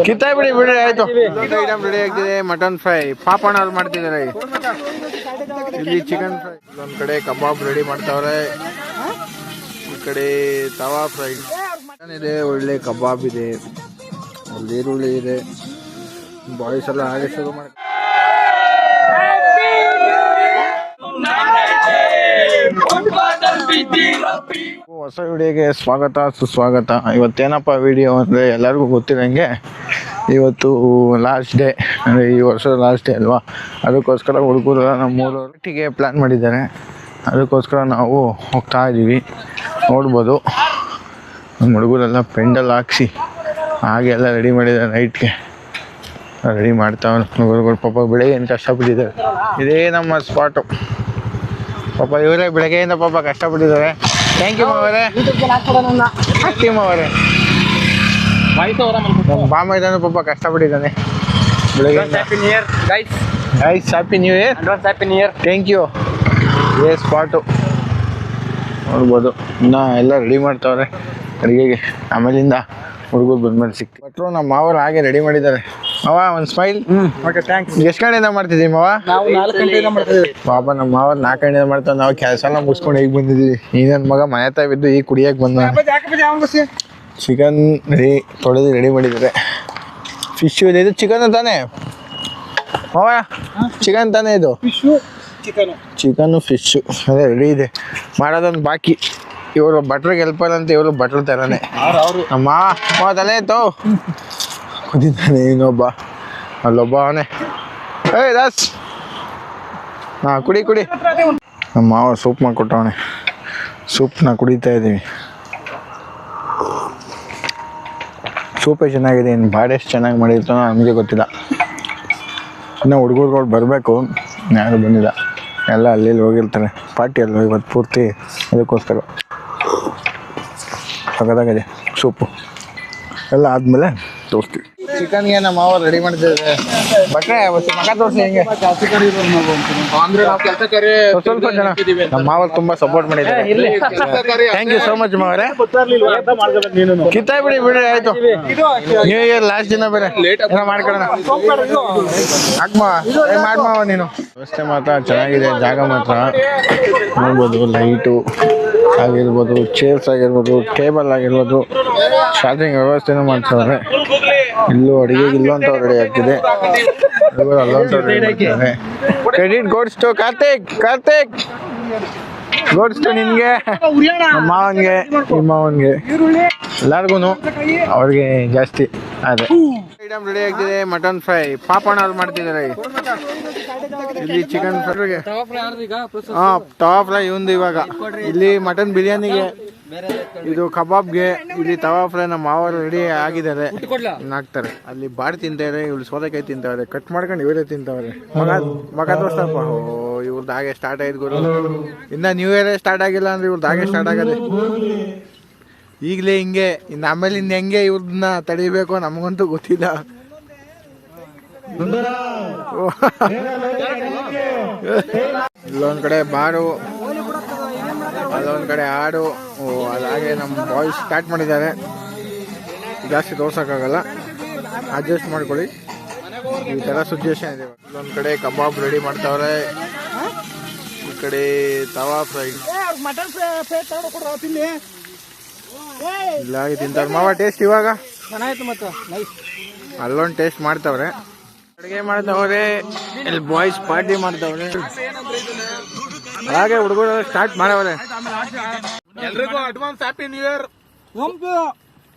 ಕಿತ್ತಾಯ್ ಬಿಡಿ ಬಿಡಿ ಆಯ್ತು. ಐಟಮ್ ರೆಡಿ ಆಗ್ತಿದೆ. ಮಟನ್ ಫ್ರೈ ಪಾಪಣ್ಣ ಅವ್ರು ಮಾಡ್ತಿದ್ದಾರೆ. ಇಲ್ಲಿ ಚಿಕನ್ ಫ್ರೈ, ಒಂದ್ ಕಡೆ ಕಬಾಬ್ ರೆಡಿ ಮಾಡ್ತಾವ್ರೆ, ಈ ಕಡೆ ತವಾ ಫ್ರೈ ಇದೆ, ಒಳ್ಳೆ ಕಬಾಬ್ ಇದೆ, ಅಲ್ಲಿ ಈರುಳ್ಳಿ ಇದೆ. ಬಾಯ್ಸ್ ಎಲ್ಲ ಹಾಗೆ ಶುರು ಮಾಡಿ ಹೊಸ ವಿಡಿಯೋಗೆ ಸ್ವಾಗತ ಸುಸ್ವಾಗತ. ಇವತ್ತೇನಪ್ಪ ವಿಡಿಯೋ ಅಂದರೆ ಎಲ್ಲರಿಗೂ ಗೊತ್ತಿರಂಗೆ ಇವತ್ತು ಲಾಸ್ಟ್ ಡೇ, ಅಂದರೆ ಈ ವರ್ಷದ ಲಾಸ್ಟ್ ಡೇ ಅಲ್ವಾ, ಅದಕ್ಕೋಸ್ಕರ ಹುಡುಗರು ನಮ್ಮೂರು ಒಟ್ಟಿಗೆ ಪ್ಲ್ಯಾನ್ ಮಾಡಿದ್ದಾರೆ. ಅದಕ್ಕೋಸ್ಕರ ನಾವು ಹೋಗ್ತಾ ಇದ್ದೀವಿ. ನೋಡ್ಬೋದು ನಮ್ಮ ಹುಡುಗರೆಲ್ಲ ಪೆಂಡಲ್ ಹಾಕ್ಸಿ ಹಾಗೆ ಎಲ್ಲ ರೆಡಿ ಮಾಡಿದ್ದಾರೆ. ನೈಟ್ಗೆ ರೆಡಿ ಮಾಡ್ತಾವೆ ಹುಡುಗರುಗಳು. ಪಾಪ ಬೆಳಗ್ಗೆಯಿಂದ ಕಷ್ಟಪಟ್ಟಿದ್ದಾರೆ. ಇದೇ ನಮ್ಮ ಸ್ಪಾಟು. ಪಾಪ ಇವರೇ ಬೆಳಗ್ಗೆಯಿಂದ ಪಾಪ ಕಷ್ಟಪಟ್ಟಿದ್ದಾರೆ. ಥ್ಯಾಂಕ್ ಯು ಮಾವರೇ, ಹಾಕ್ತೀವಿ ಮಾವರೇ. ನಮ್ಮ ಬಾಮ ಇದ್ದಾನೆ ಪಾಪ ಕಷ್ಟಪಟ್ಟಿದ್ದಾನೆ ಬೆಳಗ್ಗೆ. Guys happy new year. Thank you. ಇದೇ ಸ್ಪಾಟು ನೋಡ್ಬೋದು. ಇನ್ನು ಎಲ್ಲ ರೆಡಿ ಮಾಡ್ತಾವ್ರೆ ಅಡುಗೆಗೆ. ಆಮೇಲಿಂದ ಹುಡುಗರು ಬಂದ್ಮೇಲೆ ಸಿಕ್ತು. ಬಟ್ರು ನಮ್ಮ ಮಾವರು ಹಾಗೆ ರೆಡಿ ಮಾಡಿದ್ದಾರೆ. ಮಾವ ಒಂದು ಸ್ಮೈಲ್. Okay thanks. ಎಷ್ಟು ಗಂಟೆಯಿಂದ ಮಾಡ್ತಿದ್ದೀವಿ ಮಾವ? ನಾವು 4 ಗಂಟೆಯಿಂದ ಮಾಡ್ತಿದ್ದೀವಿ. ಪಾಪ ನಮ್ಮ ಮಾವ 4 ಗಂಟೆಯಿಂದ ಮಾಡ್ತಾವೆ. ನಾವು ಕೆಲಸ ಎಲ್ಲ ಮುಗಿಸ್ಕೊಂಡು ಈಗ ಬಂದಿದ್ದೀವಿ. ಈ ನನ್ನ ಮಗ ಮನೆ ಹತ್ರ ಬಿದ್ದು ಈಗ ಕುಡಿಯೋಕೆ ಬಂದ. ಚಿಕನ್ ತೊಳೆದು ರೆಡಿ ಮಾಡಿದ್ದಾರೆ. ಫಿಶ್ಶು ಇದೆ. ಇದು ಚಿಕನ್ ತಾನೇ ಮಾವ? ಚಿಕನ್ ತಾನೇ ಇದು? ಚಿಕನ್ನು ಫಿಶ್ಶು ಅದೇ ರೆಡಿ ಇದೆ. ಮಾಡೋದೊಂದು ಬಾಕಿ. ಇವರು ಬಟ್ರಿಗೆ ಹೆಲ್ಪರ್ ಅಂತ ಇವರು ಬಟ್ರ್ ಥರನೇ. ನಮ್ಮ ಮಾವ ತಲೆ ಇತ್ತು ಕುದಿದ್ದಾನೆ. ಇನ್ನೊಬ್ಬ ಅಲ್ಲೊಬ್ಬ ಅವನೇ. ದಾಸ್ ಹಾಂ ಕುಡಿ. ನಮ್ಮ ಮಾವ ಸೂಪ್ ಮಾಡಿಕೊಟ್ಟವನೆ. ಸೂಪ್ನ ಕುಡಿತಾ ಇದ್ದೀವಿ. ಸೂಪೇ ಚೆನ್ನಾಗಿದೆ. ಇನ್ನು ಬಾಡೆ ಎಷ್ಟು ಚೆನ್ನಾಗಿ ಮಾಡಿರ್ತಾನೋ ನಮಗೆ ಗೊತ್ತಿಲ್ಲ. ಇನ್ನು ಹುಡುಗರುಗಳು ಬರಬೇಕು, ಯಾರು ಬಂದಿಲ್ಲ. ಎಲ್ಲ ಅಲ್ಲಿ ಹೋಗಿರ್ತಾರೆ ಪಾರ್ಟಿಯಲ್ಲಿ ಇವತ್ತು ಪೂರ್ತಿ. ಅದಕ್ಕೋಸ್ಕರ ಸಗದಾಗಿದೆ ಸೂಪು. ಎಲ್ಲ ಆದಮೇಲೆ ತೋರಿಸ್ತೀವಿ. ಚಿಕನ್ಗೆ ನಮ್ಮ ಮಾವ ರೆಡಿ ಮಾಡ್ತಿದ್ದಾರೆ. ಬಟ್ರೆ ಮಗ ತೋರಿಸಿ ಹೆಂಗೆ. ಸ್ವಲ್ಪ ಜನ ನಮ್ಮ ಮಾವ ತುಂಬ ಸಪೋರ್ಟ್ ಮಾಡಿದ್ದಾರೆ. ಥ್ಯಾಂಕ್ ಯು ಸೋ ಮಚ್ ಮಾವರೇ. ಕಿತ್ತಾಯ್ ಬಿಡಿ ಆಯ್ತು. ನ್ಯೂ ಇಯರ್ ಲಾಸ್ಟ್ ದಿನ ಬೇರೆ ಏನೋ ಮಾಡ್ಕೊಳ್ಳೋಣ. ಮಾಡ್ಮಾವ ನೀನು. ವ್ಯವಸ್ಥೆ ಮಾತ್ರ ಚೆನ್ನಾಗಿದೆ. ಜಾಗ ಮಾತ್ರ ನೋಡ್ಬೋದು. ಲೈಟು ಆಗಿರ್ಬೋದು, ಚೇರ್ಸ್ ಆಗಿರ್ಬೋದು, ಟೇಬಲ್ ಆಗಿರ್ಬೋದು, ಚಾರ್ಜಿಂಗ್ ವ್ಯವಸ್ಥೆನೂ ಮಾಡ್ತಾರೆ. ಇಲ್ಲೂ ಅಡುಗೆಗೆ ಇಲ್ಲೊಂಥವ್ರು ರೆಡಿ ಆಗ್ತಿದೆ. ಅಲ್ಲೊಂಥವ್ರು ರೆಡಿ ಮಾಡ್ತಾರೆ. Credit goes to Karthik. Goes to ನಿನಗೆ, ನಮ್ಮ ಮಾವನಿಗೆ, ನಿಮ್ಮ ಮಾವನಿಗೆ, ಎಲ್ಲರಿಗೂ ಅವ್ರಿಗೆ ಜಾಸ್ತಿ. ಅದೇ ಐಟಮ್ ರೆಡಿ ಆಗ್ತಿದೆ. ಮಟನ್ ಫ್ರೈ ಪಾಪಣ್ಣ ಅವ್ರು ಮಾಡ್ತಿದ್ದಾರೆ. ಇಲ್ಲಿ ಚಿಕನ್ ಫ್ರೈಗೆ ತವಾ ಫ್ರೈ ಇವಂದು. ಇವಾಗ ಇಲ್ಲಿ ಮಟನ್ ಬಿರಿಯಾನಿಗೆ, ಇದು ಕಬಾಬ್ಗೆ, ಇಲ್ಲಿ ತವಾ ಫ್ರೈ ನಮ್ಮ ಮಾವರು ರೆಡಿ ಆಗಿದ್ದಾರೆ. ಹಾಕ್ತಾರೆ. ಅಲ್ಲಿ ಬಾಡಿ ತಿಂತಾರೆ, ಇವ್ರು ಸೋರೆಕಾಯಿ ತಿಂತವ್ರೆ. ಕಟ್ ಮಾಡ್ಕೊಂಡು ಇವರೇ ತಿಂತವ್ರೆ. ಮಗ ತೋರ್ಸಪ್ಪ. ಇವ್ರದ್ದು ಹಾಗೆ ಸ್ಟಾರ್ಟ್ ಆಯ್ತು ಗುರು. ಇನ್ನು ನ್ಯೂ ಇಯರ್ ಸ್ಟಾರ್ಟ್ ಆಗಿಲ್ಲ ಅಂದ್ರೆ ಇವ್ರದ್ದು ಹಾಗೆ ಸ್ಟಾರ್ಟ್ ಆಗದೆ. ಈಗಲೇ ಹಿಂಗೆ, ಇನ್ನು ಆಮೇಲೆ ಇನ್ನು ಹೆಂಗೆ ಇವ್ರನ್ನ ತಡಿಬೇಕು ನಮಗಂತೂ ಗೊತ್ತಿಲ್ಲ. ಇಲ್ಲೊಂದು ಕಡೆ ಬಾರು, ಅಲ್ಲೊಂದು ಕಡೆ ಹಾಡು. ಅದಾಗೆ ನಮ್ಮ ಬಾಯ್ಸ್ ಸ್ಟಾರ್ಟ್ ಮಾಡಿದ್ದಾರೆ. ಜಾಸ್ತಿ ತೋರ್ಸೋಕ್ಕಾಗಲ್ಲ, ಅಡ್ಜಸ್ಟ್ ಮಾಡ್ಕೊಳ್ಳಿ. ಈ ಥರ ಸಿಚುವೇಶನ್ ಇದೆ. ಇಲ್ಲೊಂದು ಕಡೆ ಕಬಾಬ್ ರೆಡಿ ಮಾಡ್ತಾವ್ರೆ, ಈ ಕಡೆ ತವಾ ಫ್ರೈ. ಇಲ್ಲಾಗಿ ತಿಂತಾರೆ ಮಾವ. ಟೇಸ್ಟ್ ಇವಾಗ ಅಲ್ಲೊಂದು ಟೇಸ್ಟ್ ಮಾಡ್ತಾವ್ರೆ. ಅಡುಗೆ ಮಾಡ್ತಾವ್ರೆ. ಇಲ್ಲಿ ಬಾಯ್ಸ್ ಪಾರ್ಟಿ ಮಾಡ್ತಾವ್ರೆ. ಹಾಗೆ ಹುಡುಗರು ಸ್ಟಾರ್ಟ್ ಮಾಡವ್ರೆ. ಎಲ್ರಿಗೂ ಅಡ್ವಾನ್ಸ್ ಹ್ಯಾಪಿ ನ್ಯೂ ಇಯರ್.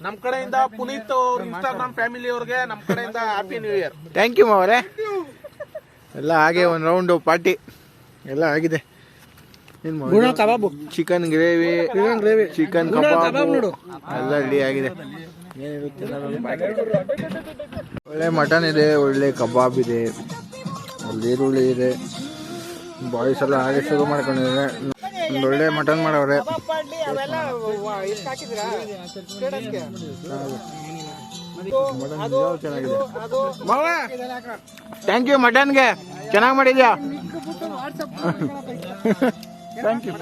ನಮ್ ಕಡೆಯಿಂದ ಪುನೀತ್ ಇನ್ಸ್ಟಾಗ್ರಾಮ್ ಫ್ಯಾಮಿಲಿ ಅವ್ರಿಗೆ ನಮ್ ಕಡೆಯಿಂದ happy new year. Thank you ಮಾವರೇ. ಎಲ್ಲ ಹಾಗೆ ಒಂದು ರೌಂಡು ಪಾರ್ಟಿ ಎಲ್ಲ ಆಗಿದೆ. Kebab, chicken gravy, chicken kebab ಎಲ್ಲ ರೆಡಿ ಆಗಿದೆ. ಒಳ್ಳೆ ಮಟನ್ ಇದೆ, ಒಳ್ಳೆ ಕಬಾಬ್ ಇದೆ, ಅಲ್ಲಿ ಈರುಳ್ಳಿ ಇದೆ. ಬಾಯ್ಸ್ ಎಲ್ಲ ಹಾಗೆ ಶುರು ಮಾಡ್ಕೊಂಡಿದ್ದಾರೆ. ಒಂದು ಒಳ್ಳೆ ಮಟನ್ ಮಾಡವ್ರೆ. ಚೆನ್ನಾಗಿದೆ. Thank you. ಮಟನ್ಗೆ ಚೆನ್ನಾಗಿ ಮಾಡಿದ್ಯಾ. Thank you.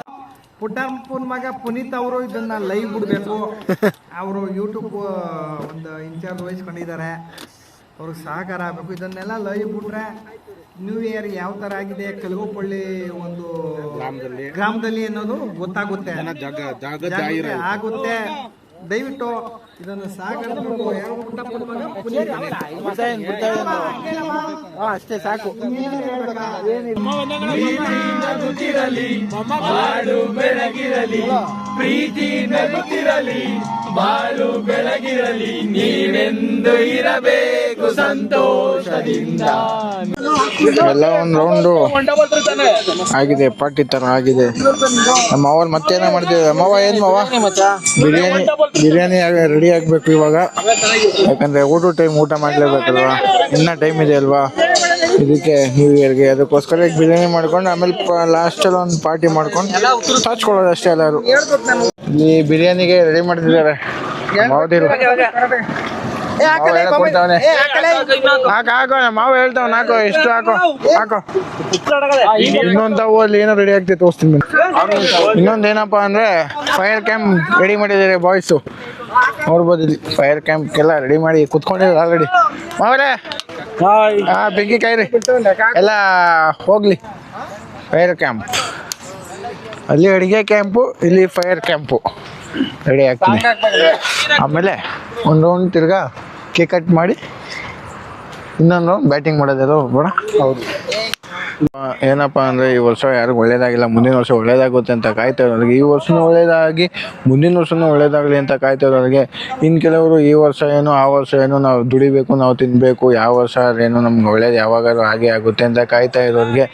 ಪುಟ್ಟಪ್ಪನ ಮಗ ಪುನೀತ್ ಅವರು ಇದನ್ನ ಲೈವ್ ಬಿಡ್ಬೇಕು. ಅವರು ಯೂಟ್ಯೂಬ್ ಒಂದು ಇನ್ಚಾರ್ಜ್ ವಹಿಸ್ಕೊಂಡಿದ್ದಾರೆ, ಅವ್ರಿಗೆ ಸಹಕಾರ ಆಗಬೇಕು. ಇದನ್ನೆಲ್ಲ ಲೈವ್ ಬಿಟ್ರೆ ನ್ಯೂ ಇಯರ್ ಯಾವ ಥರ ಆಗಿದೆ ಕಲಗೋಪಳ್ಳಿ ಒಂದು ಗ್ರಾಮದಲ್ಲಿ ಅನ್ನೋದು ಗೊತ್ತಾಗುತ್ತೆ, ಜಾಗೃತಿ ಆಗುತ್ತೆ. ದಯವಿಟ್ಟು ಇದನ್ನು ಸಹಕರಿಸಬೇಕು. ಅಷ್ಟೇ ಸಾಕು. ಪ್ರೀತಿ ನಗುತ್ತಿರಲಿ, ಬಾಳು ಬೆಳಗಿರಲಿ, ನೀವೆಂದು ಇರಬೇಕು ಸಂತೋಷದಿಂದ. ಎಲ್ಲ ಒಂದು ರೌಂಡು ಆಗಿದೆ, ಪಾರ್ಟಿ ತರ ಆಗಿದೆ. ನಮ್ಮ ಅವ್ರು ಮತ್ತೇನೋ ಮಾಡ್ತಿದ್ದಾರೆ. ಮಾವ ಏನ್ ಮಾವ? ಬಿರಿಯಾನಿ ರೆಡಿ ಆಗ್ಬೇಕು ಇವಾಗ, ಯಾಕಂದ್ರೆ ಊಟ ಟೈಮ್ ಊಟ ಮಾಡ್ಲೇಬೇಕಲ್ವಾ, ಇನ್ನ ಟೈಮ್ ಇದೆ ಅಲ್ವಾ ಇದಕ್ಕೆ ನ್ಯೂ ಇಯರ್ಗೆ. ಅದಕ್ಕೋಸ್ಕರ ಈಗ ಬಿರಿಯಾನಿ ಮಾಡ್ಕೊಂಡು ಆಮೇಲೆ ಲಾಸ್ಟಲ್ಲಿ ಒಂದು ಪಾರ್ಟಿ ಮಾಡ್ಕೊಂಡು ಹಚ್ಕೊಳ್ಳೋದು ಅಷ್ಟೇ ಎಲ್ಲರೂ. ಇಲ್ಲಿ ಬಿರಿಯಾನಿಗೆ ರೆಡಿ ಮಾಡ್ತಿದ್ದಾರೆ. ಹಾಕೋ ಮಾವು ಹೇಳ್ತಾವ, ಹಾಕೋ ಎಷ್ಟು ಹಾಕೋ. ಇನ್ನೊಂದು ತಾವು ಅಲ್ಲಿ ಏನೋ ರೆಡಿ ಆಗ್ತೈತೆ ತೋರಿಸ್ತೀನಿ. ಇನ್ನೊಂದು ಏನಪ್ಪಾ ಅಂದ್ರೆ ಫೈರ್ ಕ್ಯಾಂಪ್ ರೆಡಿ ಮಾಡಿದ್ದಾರೆ ಬಾಯ್ಸು, ನೋಡ್ಬೋದು. ಇಲ್ಲಿ ಫೈರ್ ಕ್ಯಾಂಪ್ಗೆಲ್ಲ ರೆಡಿ ಮಾಡಿ ಕುತ್ಕೊಂಡಿದ್ದಾರೆ ಆಲ್ರೆಡಿ. ಮಾವ್ರೆ ಬೆಂಕಿ ಕಾಯ್ರಿ ಎಲ್ಲ ಹೋಗ್ಲಿ. ಫೈರ್ ಕ್ಯಾಂಪ್ ಅಲ್ಲಿ ಅಡಿಗೆ ಕ್ಯಾಂಪು, ಇಲ್ಲಿ ಫೈರ್ ಕ್ಯಾಂಪು ರೆಡಿ ಆಗ್ತೀನಿ. ಆಮೇಲೆ ಒಂದು ರೌಂಡ್ ತಿರ್ಗಾ ಕೇಕ್ ಕಟ್ ಮಾಡಿ ಇನ್ನೊಂದು ರೌಂಡ್ ಬ್ಯಾಟಿಂಗ್ ಮಾಡೋದೆಲ್ಲ ಬೇಡ. ಹೌದು. ಏನಪ್ಪ ಅಂದರೆ ಈ ವರ್ಷ ಯಾರಿಗೂ ಒಳ್ಳೇದಾಗಿಲ್ಲ, ಮುಂದಿನ ವರ್ಷ ಒಳ್ಳೇದಾಗುತ್ತೆ ಅಂತ ಕಾಯ್ತಾ ಇರೋರಿಗೆ, ಈ ವರ್ಷನೂ ಒಳ್ಳೇದಾಗಿ ಮುಂದಿನ ವರ್ಷನೂ ಒಳ್ಳೇದಾಗಲಿ ಅಂತ ಕಾಯ್ತಾ ಇರೋರಿಗೆ, ಇನ್ನು ಕೆಲವರು ಈ ವರ್ಷ ಏನು ಆ ವರ್ಷ ಏನು ನಾವು ದುಡಿಬೇಕು, ನಾವು ತಿನ್ನಬೇಕು, ಯಾವ ವರ್ಷ ಏನು ನಮ್ಗೆ ಒಳ್ಳೇದು ಯಾವಾಗಾದ್ರೂ ಹಾಗೆ ಆಗುತ್ತೆ ಅಂತ ಕಾಯ್ತಾ ಇರೋರಿಗೆ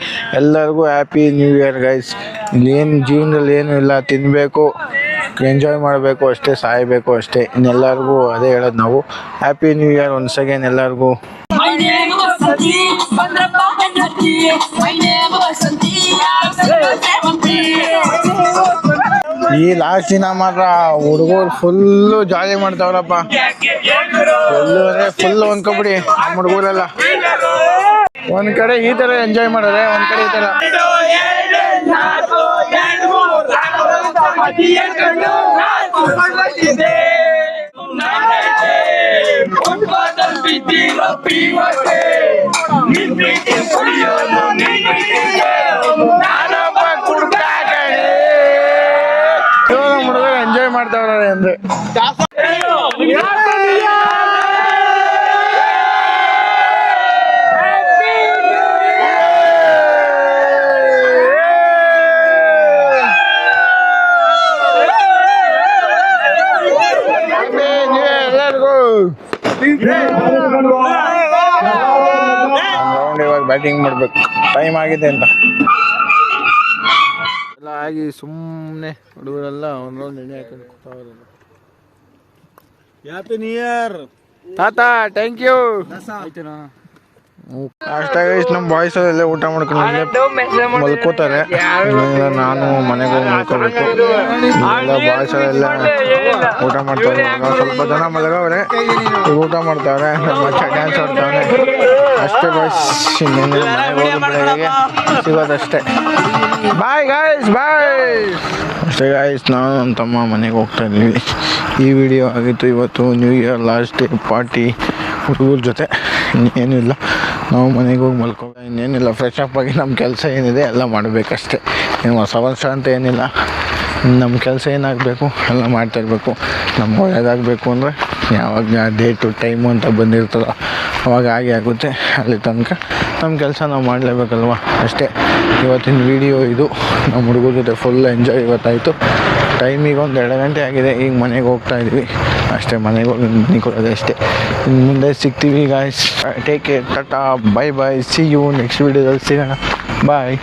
ಎಲ್ಲರಿಗೂ ಹ್ಯಾಪಿ ನ್ಯೂ ಇಯರ್ ಗೈಸ್. ಇಲ್ಲೇನು ಜೀವನದಲ್ಲಿ ಏನೂ ಇಲ್ಲ, ತಿನ್ನಬೇಕು, ಎಂಜಾಯ್ ಮಾಡಬೇಕು ಅಷ್ಟೇ, ಸಾಯಬೇಕು ಅಷ್ಟೇ. ಇನ್ನೆಲ್ಲರಿಗೂ ಅದೇ ಹೇಳೋದು ನಾವು. Happy new year once again ಎಲ್ಲರಿಗೂ. ಈ ಲಾಸ್ಟ್ ದಿನ ಮಾತ್ರ ಹುಡುಗರು ಫುಲ್ಲು ಜಾಲಿ ಮಾಡ್ತಾವ್ರಪ್ಪ. ಫುಲ್ಲು ಅಂದರೆ ಫುಲ್ಲು ಅನ್ಕೊಬಿಡಿ. ನಮ್ಮ ಹುಡುಗರೆಲ್ಲ ಒಂದ್ ಕಡೆ ಈ ತರ ಎಂಜಾಯ್ ಮಾಡಿದ್ರೆ, ಒಂದ್ ಕಡೆ ಈ ತರ ಹುಡುಗರು ಎಂಜಾಯ್ ಮಾಡ್ತಾವ್ರೆ ಅಂದ್ರೆ. ಇವಾಗ ಬ್ಯಾಟಿಂಗ್ ಮಾಡ್ಬೇಕು, ಟೈಮ್ ಆಗಿದೆ ಅಂತ ಎಲ್ಲ ಆಗಿ ಸುಮ್ಮನೆ ಹುಡುಗರೆಲ್ಲ ಒಂದು ರೌಂಡ್ ಎಣ್ಣೆ ಹಾಕೊಂಡು ಕೂತಾವ್ರೆ. ಹ್ಯಾಪಿ ನ್ಯೂ ಇಯರ್ ತಾತ, ಥ್ಯಾಂಕ್ ಯು. ಅಷ್ಟಾಗಿ ನಮ್ಮ ಬಾಯ್ಸ್ ಎಲ್ಲ ಊಟ ಮಾಡ್ಕೊಂಡು ಮಲ್ಕೋತಾರೆ. ನಾನು ಮನೆಗೆ ಹೋಗಿ ಮಲ್ಕೋಬೇಕು. ಎಲ್ಲ ಬಾಯ್ಸ್ ಎಲ್ಲ ಊಟ ಮಾಡ್ತಾರೆ. ಸ್ವಲ್ಪ ಜನ ಮಲಗವ್ರೆ, ಊಟ ಮಾಡ್ತಾವ್ರೆ, ಮತ್ತೆ ಡ್ಯಾನ್ಸ್ ಆಡ್ತಾವ್ರೆ ಅಷ್ಟೇ ಬಾಯ್ಸ್. ಇನ್ನೇನು ಮನೆಗೆ ಹೋಗಿ ಬೆಳಗ್ಗೆ ಸಿಗೋದಷ್ಟೇ. ಬಾಯ್ ಗಾಯ್ಸ್, ಬಾಯ್. ಅಷ್ಟೇ ಗಾಯ್ಸ್, ನಾನು ನನ್ನ ತಮ್ಮ ಮನೆಗೆ ಹೋಗ್ತಾ ಇದ್ದೀವಿ. ಈ ವಿಡಿಯೋ ಆಗಿತ್ತು ಇವತ್ತು new year last day party ಹುಡುಗರ ಜೊತೆ. ಇನ್ನೇನಿಲ್ಲ, ನಾವು ಮನೆಗೆ ಹೋಗಿ ಮಲ್ಕೊಂಡು ಇನ್ನೇನಿಲ್ಲ, ಫ್ರೆಶ್ ಅಪ್ ಆಗಿ ನಮ್ಮ ಕೆಲಸ ಏನಿದೆ ಎಲ್ಲ ಮಾಡಬೇಕಷ್ಟೇ. ಏನು ಹೊಸ ವರ್ಷ ಅಂತ ಏನಿಲ್ಲ, ನಮ್ಮ ಕೆಲಸ ಏನಾಗಬೇಕು ಎಲ್ಲ ಮಾಡ್ತಾಯಿರ್ಬೇಕು. ನಮ್ಗೆ ಒಳ್ಳೇದಾಗಬೇಕು ಅಂದರೆ ಯಾವಾಗ ಡೇಟು ಟೈಮು ಅಂತ ಬಂದಿರ್ತದೋ ಅವಾಗ ಹಾಗೆ ಆಗುತ್ತೆ. ಅಲ್ಲಿ ತನಕ ನಮ್ಮ ಕೆಲಸ ನಾವು ಮಾಡಲೇಬೇಕಲ್ವ, ಅಷ್ಟೇ. ಇವತ್ತಿನ ವಿಡಿಯೋ ಇದು. ನಮ್ಮ ಹುಡುಗರ ಜೊತೆ ಫುಲ್ ಎಂಜಾಯ್ ಇವತ್ತಾಯಿತು. ಟೈಮಿಗೆ ಒಂದು 2 ಗಂಟೆ ಆಗಿದೆ. ಈಗ ಮನೆಗೆ ಹೋಗ್ತಾ ಇದ್ವಿ ಅಷ್ಟೇ. ಮನೆಗೆ ಹೋಗಿ ನಿಂತ್ಕೊಳ್ಳೋದು ಅಷ್ಟೇ. ಇನ್ನು ಮುಂದೆ ಸಿಗ್ತೀವಿ guys. Take care, tata, bye bye, see you next ವಿಡಿಯೋದಲ್ಲಿ ಸಿಗೋಣ. ಬಾಯ್.